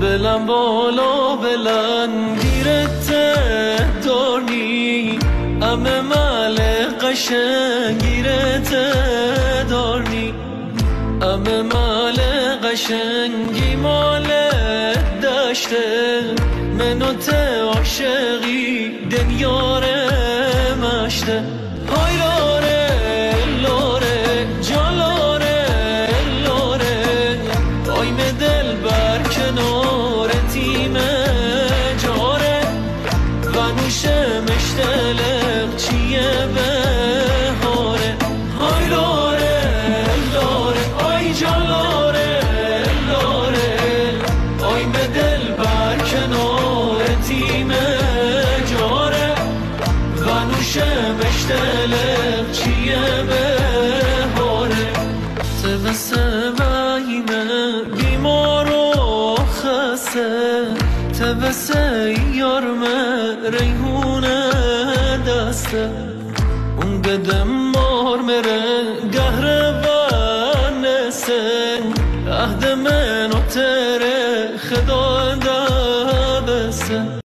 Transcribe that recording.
بلند بالا بلند گیرت دارنی همه مال قشنگ گیرت دارنی همه مال قشنگی مال داشته منو ته عاشقی دنیاره مشته های لاره لاره جالاره لاره آی دل بر کنار تیم جاره و نوشه مشتلق چیه بهاره های لاره لاره آی جالاره لاره آی دل بر کنار تیم جاره و نوشه مشتلق چیه بهاره تبسه بینه بیمار و خسته تبسه یارمه ریحونه دسته اون قدم مار مره قهر بانسه عهد من و تره خدا دا بسه